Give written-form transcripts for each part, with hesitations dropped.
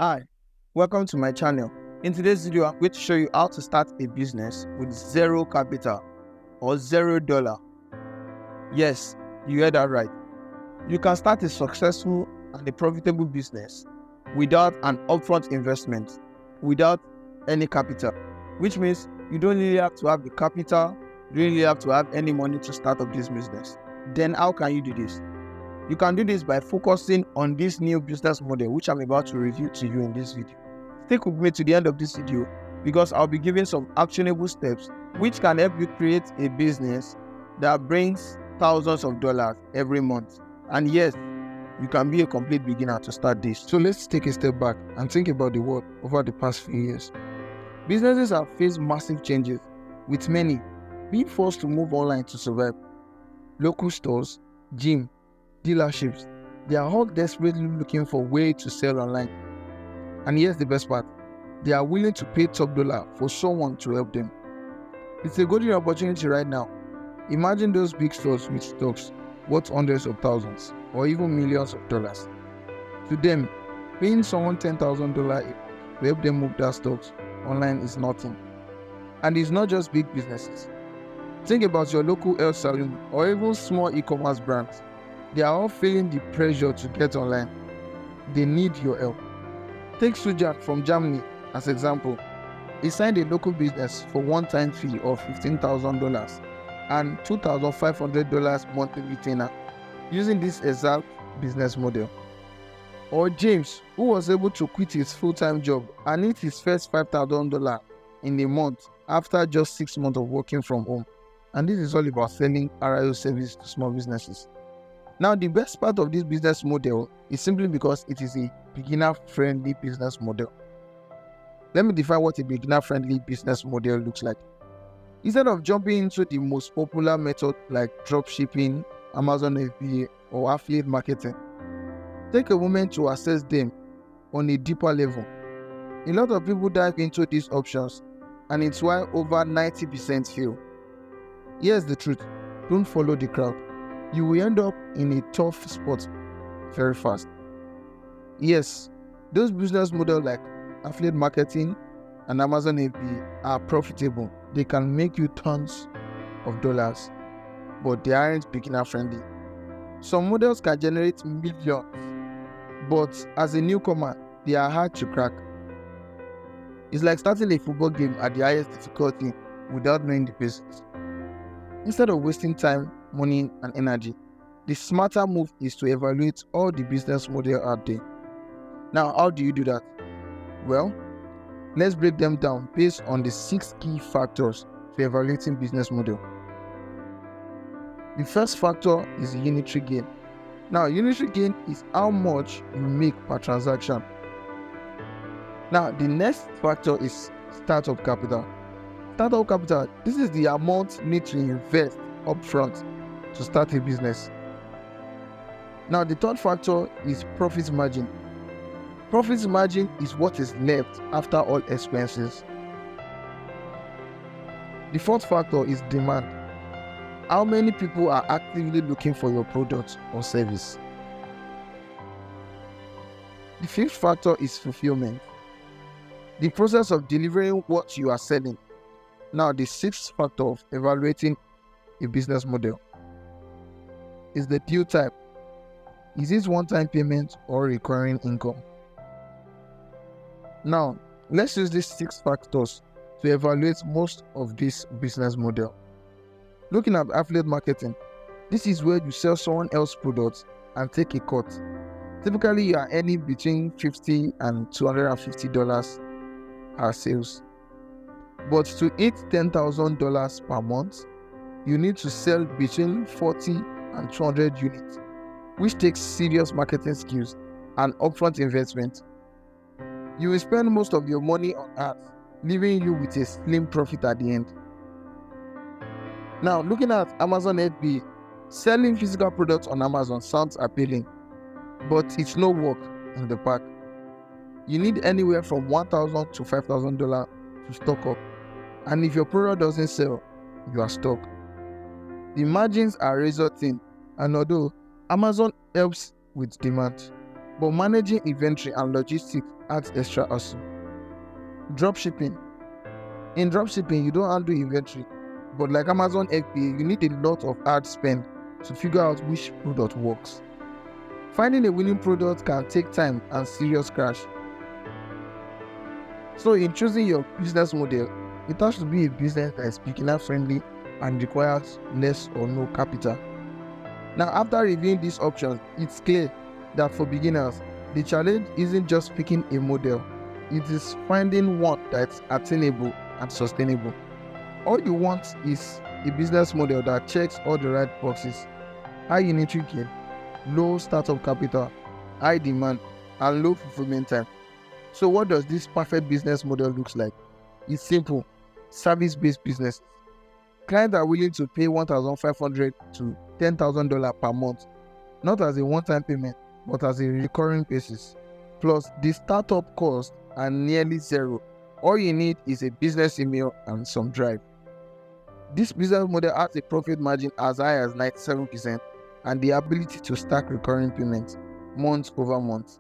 Hi, welcome to my channel. In today's video, I'm going to show you how to start a business with zero capital or $0. Yes, you heard that right. You can start a successful and a profitable business without an upfront investment, without any capital, which means you don't really have to have the capital, you don't really have to have any money to start up this business. Then how can you do this? You can do this by focusing on this new business model, which I'm about to review to you in this video. Stick with me to the end of this video because I'll be giving some actionable steps which can help you create a business that brings thousands of dollars every month. And yes, you can be a complete beginner to start this. So let's take a step back and think about the world over the past few years. Businesses have faced massive changes, with many being forced to move online to survive. Local stores, gym, dealerships, they are all desperately looking for ways to sell online. And here's the best part, they are willing to pay top dollar for someone to help them. It's a golden opportunity right now. Imagine those big stores with stocks worth hundreds of thousands or even millions of dollars. To them, paying someone $10,000 to help them move their stocks online is nothing. And it's not just big businesses. Think about your local hair salon or even small e-commerce brands. They are all feeling the pressure to get online. They need your help. Take Sujan from Germany as example. He signed a local business for one-time fee of $15,000 and $2,500 monthly retainer using this exact business model. Or James, who was able to quit his full-time job and hit his first $5,000 in a month after just 6 months of working from home. And this is all about selling RIO service to small businesses. Now, the best part of this business model is simply because it is a beginner-friendly business model. Let me define what a beginner-friendly business model looks like. Instead of jumping into the most popular method like dropshipping, Amazon FBA, or affiliate marketing, take a moment to assess them on a deeper level. A lot of people dive into these options, and it's why over 90% fail. Here's the truth, don't follow the crowd. You will end up in a tough spot very fast. Yes, those business models like affiliate marketing and Amazon FBA are profitable. They can make you tons of dollars, but they aren't beginner friendly. Some models can generate millions, but as a newcomer, they are hard to crack. It's like starting a football game at the highest difficulty without knowing the basics. Instead of wasting time, money, and energy, the smarter move is to evaluate all the business models out there. Now, how do you do that? Well, let's break them down based on the 6 key factors to evaluating business model. The first factor is unitary gain. Now, unitary gain is how much you make per transaction. Now, the next factor is startup capital. Startup capital, this is the amount you need to invest upfront to start a business. Now, the third factor is profit margin. Profit margin is what is left after all expenses. The fourth factor is demand. How many people are actively looking for your product or service? The fifth factor is fulfillment. The process of delivering what you are selling. Now, the sixth factor of evaluating a business model is the due type. Is it one-time payment or recurring income? Now, let's use these 6 factors to evaluate most of this business model. Looking at affiliate marketing, this is where you sell someone else's products and take a cut. Typically, you are earning between $50 and $250 per sales. But to hit $10,000 per month, you need to sell between 40 and 200 units, which takes serious marketing skills and upfront investment. You will spend most of your money on ads, leaving you with a slim profit at the end. Now, looking at Amazon FBA, selling physical products on Amazon sounds appealing, but it's no work in the park. You need anywhere from $1,000 to $5,000 to stock up, and if your product doesn't sell, you are stuck. The margins are razor thin, and although Amazon helps with demand, But managing inventory and logistics adds extra hustle. Dropshipping. In dropshipping, you don't handle inventory, but like Amazon FBA, you need a lot of ad spend to figure out which product works. Finding a winning product can take time and serious crash. So in choosing your business model, it has to be a business that is beginner friendly and requires less or no capital. Now, after reviewing these options, it's clear that for beginners, the challenge isn't just picking a model, it is finding one that's attainable and sustainable. All you want is a business model that checks all the right boxes: high unitary gain, low startup capital, high demand, and low fulfillment time. So what does this perfect business model look like? It's simple: service-based business. Clients are willing to pay $1,500 to $10,000 per month, not as a one-time payment, but as a recurring basis. Plus, the startup costs are nearly zero. All you need is a business email and some drive. This business model has a profit margin as high as 97% and the ability to stack recurring payments month over month.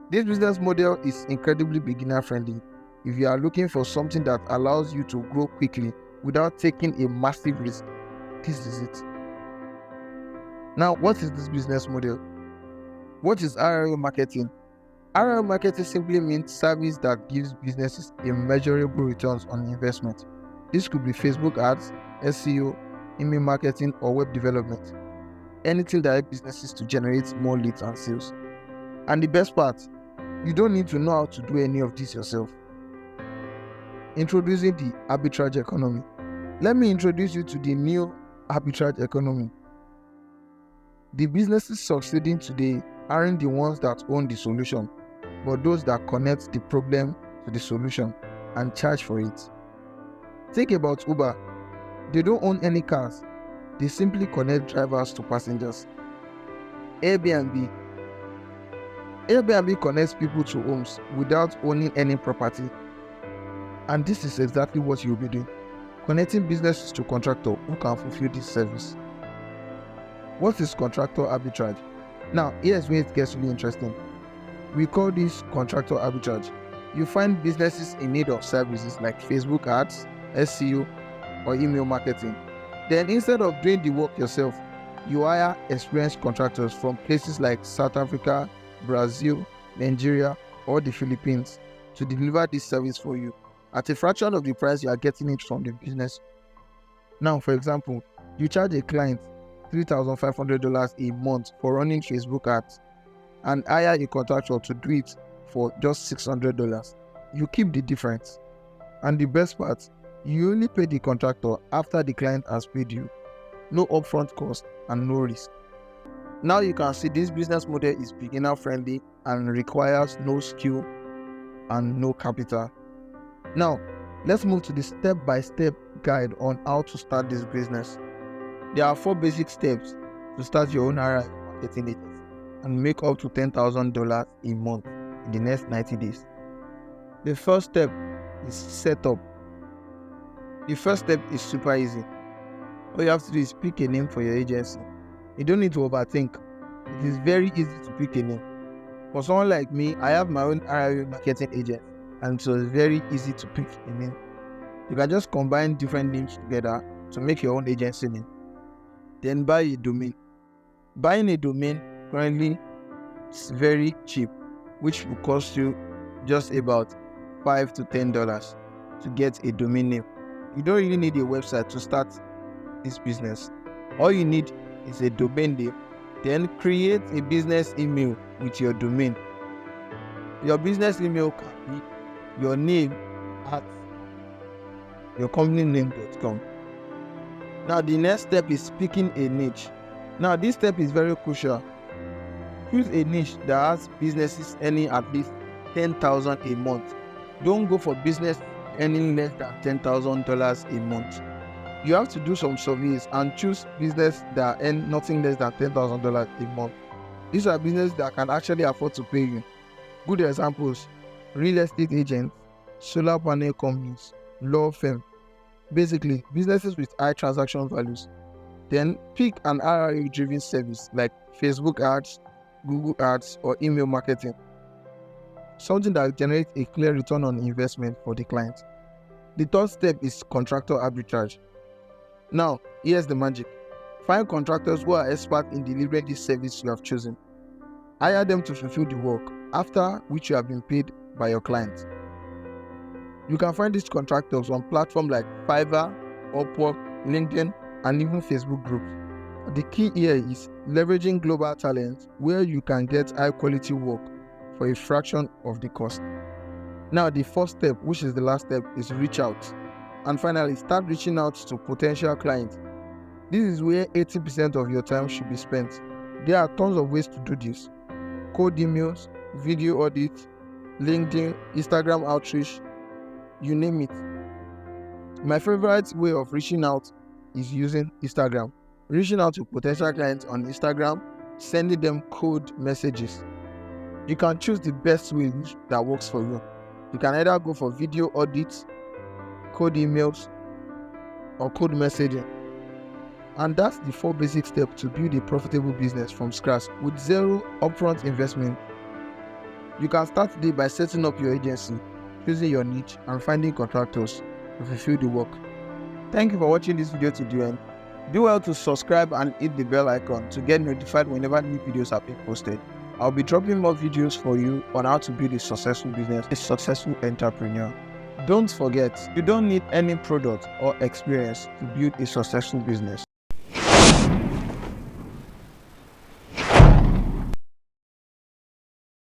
This business model is incredibly beginner friendly. If you are looking for something that allows you to grow quickly without taking a massive risk, this is it. Now, what is this business model? What is ROI marketing? ROI marketing simply means service that gives businesses a measurable returns on investment. This could be Facebook ads, SEO, email marketing, or web development. Anything that helps businesses to generate more leads and sales. And the best part, you don't need to know how to do any of this yourself. Introducing the arbitrage economy. Let me introduce you to the new arbitrage economy. The businesses succeeding today aren't the ones that own the solution, but those that connect the problem to the solution and charge for it. Think about Uber. They don't own any cars. They simply connect drivers to passengers. Airbnb. Airbnb connects people to homes without owning any property. And this is exactly what you'll be doing: connecting businesses to contractors who can fulfill this service. What is contractor arbitrage? Now, here's where it gets really interesting. We call this contractor arbitrage. You find businesses in need of services like Facebook ads, SEO, or email marketing. Then instead of doing the work yourself, you hire experienced contractors from places like South Africa, Brazil, Nigeria, or the Philippines to deliver this service for you at a fraction of the price you are getting it from the business. Now, for example, you charge a client $3,500 a month for running Facebook ads and hire a contractor to do it for just $600. You keep the difference. And the best part, you only pay the contractor after the client has paid you. No upfront cost and no risk. Now you can see this business model is beginner friendly and requires no skill and no capital. Now, let's move to the step-by-step guide on how to start this business. There are 4 basic steps to start your own ROI marketing agency and make up to $10,000 a month in the next 90 days. The first step is setup. The first step is super easy. All you have to do is pick a name for your agency. You don't need to overthink. It is very easy to pick a name. For someone like me, I have my own ROI marketing agency, and so it's very easy to pick a name. You can just combine different names together to make your own agency name. Then buy a domain. Buying a domain currently is very cheap, which will cost you just about $5 to $10 to get a domain name. You don't really need a website to start this business. All you need is a domain name, then create a business email with your domain. Your business email can be your name at yourcompanyname.com. Now the next step is picking a niche. Now this step is very crucial. Choose a niche that has businesses earning at least $10,000 a month. Don't go for business earning less than $10,000 a month. You have to do some surveys and choose business that earn nothing less than $10,000 a month. These are businesses that can actually afford to pay you. Good examples: real estate agents, solar panel companies, law firm. Basically, businesses with high transaction values. Then pick an ROI driven service like Facebook ads, Google Ads, or email marketing. Something that generates a clear return on investment for the client. The third step is contractor arbitrage. Now, here's the magic. Find contractors who are experts in delivering this service you have chosen. Hire them to fulfill the work, after which you have been paid by your client. You can find these contractors on platforms like Fiverr, Upwork, LinkedIn, and even Facebook groups. The key here is leveraging global talent where you can get high quality work for a fraction of the cost. Now, the fourth step, which is the last step, is reach out. And finally, start reaching out to potential clients. This is where 80% of your time should be spent. There are tons of ways to do this. Cold emails, video audits, LinkedIn, Instagram outreach, you name it. My favorite way of reaching out is using Instagram. Reaching out to potential clients on Instagram, sending them cold messages. You can choose the best way that works for you. You can either go for video audits, cold emails, or cold messaging. And that's the 4 basic steps to build a profitable business from scratch with zero upfront investment. You can start today by setting up your agency, choosing your niche, and finding contractors to fulfill the work. Thank you for watching this video to the end. Do well to subscribe and hit the bell icon to get notified whenever new videos are being posted. I'll be dropping more videos for you on how to build a successful business, a successful entrepreneur. Don't forget, you don't need any product or experience to build a successful business.